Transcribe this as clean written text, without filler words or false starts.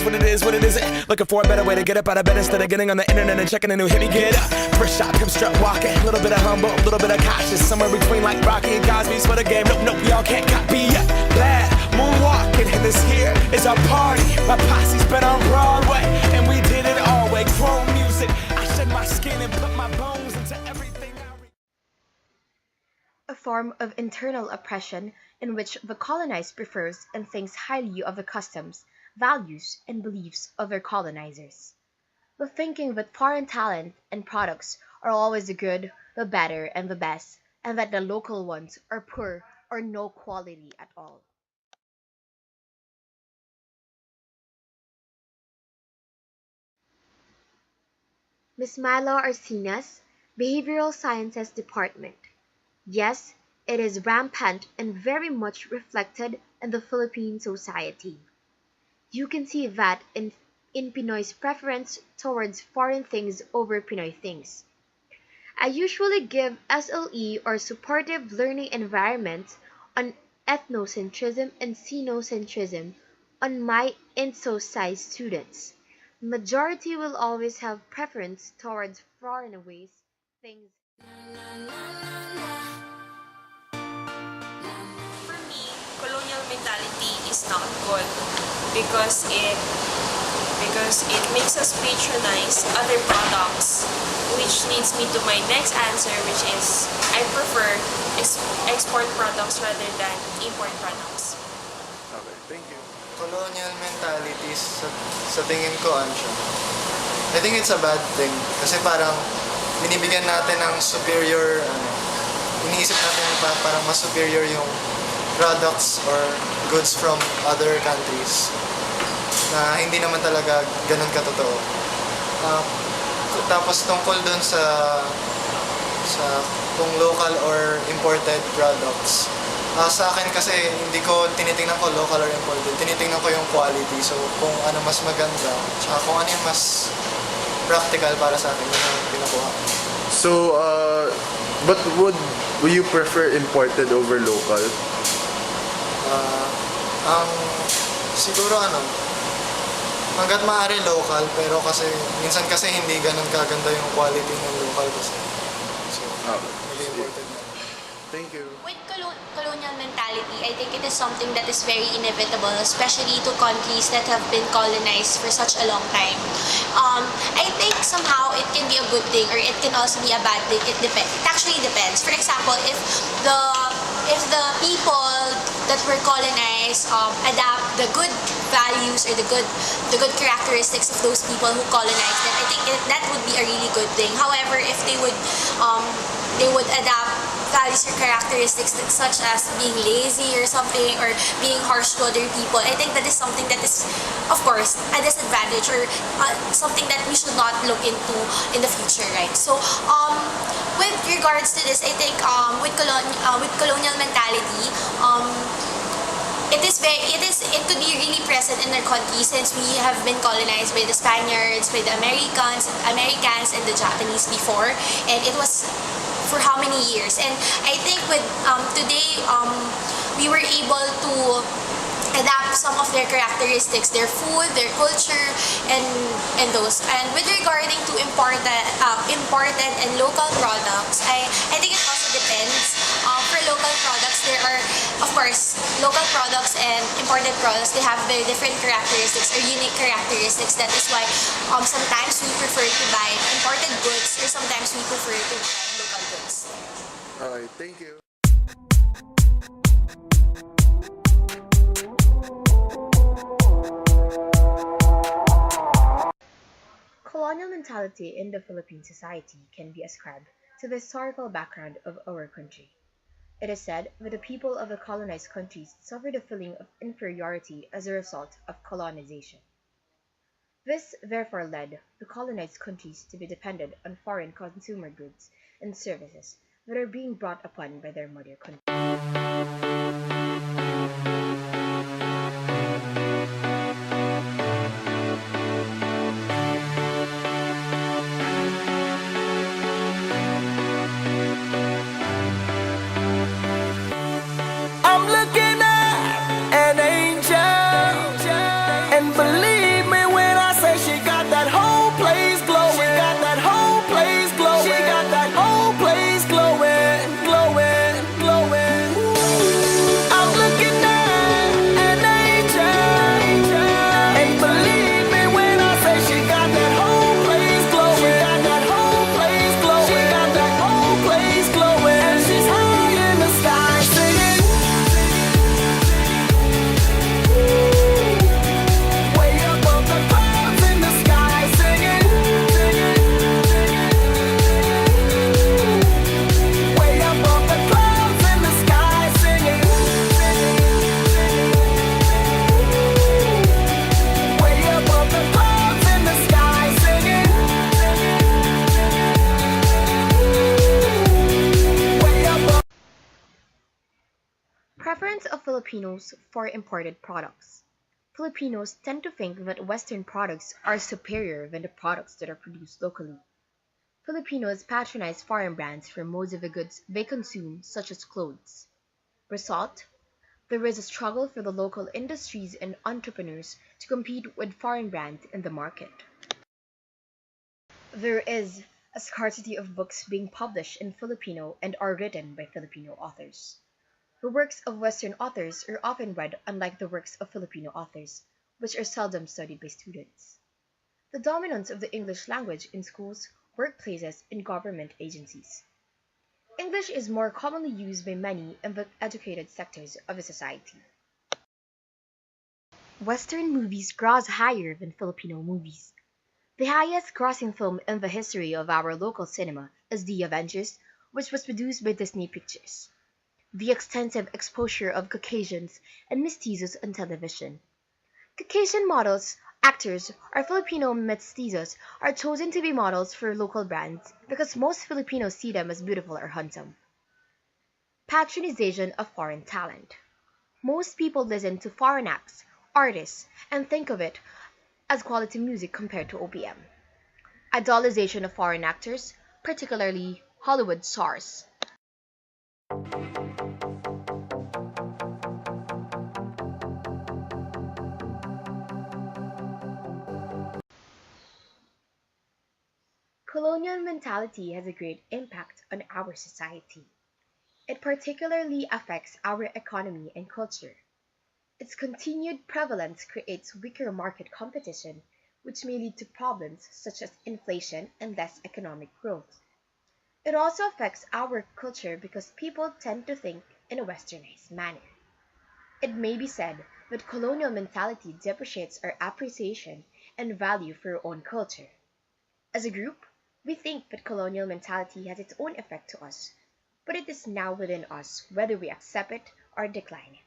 what it is, what it isn't. Looking for a better way to get up out of bed instead of getting on the internet and checking a new hit. Me get up, first shot, come strut walking. A little bit of humble, a little bit of cautious. Somewhere between like Rocky and Cosby's for the game. Nope, nope, y'all can't copy yet. Glad moonwalking, and this here is our party. My posse's been on Broadway, and we did it all way. Chrome music, I shed my skin and put my bones into everything A form of internal oppression in which the colonized prefers and thinks highly of the customs, values, and beliefs of their colonizers. The thinking that foreign talent and products are always the good, the better, and the best, and that the local ones are poor or no quality at all. Ms. Myla Arcinas, Behavioral Sciences Department. Yes, it is rampant and very much reflected in the Philippine society. You can see that in Pinoy's preference towards foreign things over Pinoy things. I usually give SLE or supportive learning environments on ethnocentrism and xenocentrism on my INSO-sized students. Majority will always have preference towards foreign ways, things. For me, colonial mentality is not good because it makes us patronize other products, which leads me to my next answer, which is I prefer export products rather than import products. Okay, thank you. Colonial mentalities, sa tingin ko, ano siya? I think it's a bad thing. Kasi parang binibigyan natin ng superior, iniisip natin parang mas superior yung products or goods from other countries na hindi naman talaga ganun katotoo. Tapos tungkol dun sa kung local or imported products, sa akin kasi hindi ko tinitingnan ko local or imported, tinitingnan ko yung quality. So kung ano mas maganda, tsaka kung ano yung mas practical para sa akin, yun ang pinakuha. So, but would you prefer imported over local? Siguro hanggat maaari local, pero kasi minsan kasi hindi ganun kaganda yung quality ng local kasi. So, imported na. Thank you. With colonial mentality, I think it is something that is very inevitable, especially to countries that have been colonized for such a long time. I think somehow it can be a good thing or it can also be a bad thing. It depends. It actually depends. For example, if the people that were colonized adapt the good values or the good characteristics of those people who colonized them, I think that would be a really good thing. However, if they would adapt values or characteristics such as being lazy or something, or being harsh to other people, I think that is something that is, of course, a disadvantage or something that we should not look into in the future, right? So, with regards to this, I think with colonial mentality, it could be really present in our country since we have been colonized by the Spaniards, by the Americans, and the Japanese before, and it was for how many years. And I think with today, we were able to adapt some of their characteristics, their food, their culture, and those. And with regarding to imported and local products, I think it also depends. For local products, there are, of course, local products and imported products. They have very different characteristics or unique characteristics. That is why sometimes we prefer to buy imported goods, or sometimes we prefer to buy local goods. Alright, thank you. Colonial mentality in the Philippine society can be ascribed to the historical background of our country. It is said that the people of the colonized countries suffered a feeling of inferiority as a result of colonization. This therefore led the colonized countries to be dependent on foreign consumer goods and services that are being brought upon by their mother country. I'm looking at an angel, and believe me Preference of Filipinos for imported products. Filipinos tend to think that Western products are superior than the products that are produced locally. Filipinos patronize foreign brands for most of the goods they consume, such as clothes. Result: there is a struggle for the local industries and entrepreneurs to compete with foreign brands in the market. There is a scarcity of books being published in Filipino and are written by Filipino authors. The works of Western authors are often read unlike the works of Filipino authors, which are seldom studied by students. The dominance of the English language in schools, workplaces, and government agencies. English is more commonly used by many in the educated sectors of a society. Western movies gross higher than Filipino movies. The highest grossing film in the history of our local cinema is The Avengers, which was produced by Disney Pictures. The extensive exposure of Caucasians and mestizos on television. Caucasian models, actors, or Filipino mestizos are chosen to be models for local brands because most Filipinos see them as beautiful or handsome. Patronization of foreign talent. Most people listen to foreign acts, artists, and think of it as quality music compared to OPM. Idolization of foreign actors, particularly Hollywood stars. Colonial mentality has a great impact on our society. It particularly affects our economy and culture. Its continued prevalence creates weaker market competition, which may lead to problems such as inflation and less economic growth. It also affects our culture because people tend to think in a westernized manner. It may be said that colonial mentality depreciates our appreciation and value for our own culture. As a group, we think that colonial mentality has its own effect to us, but it is now within us whether we accept it or decline it.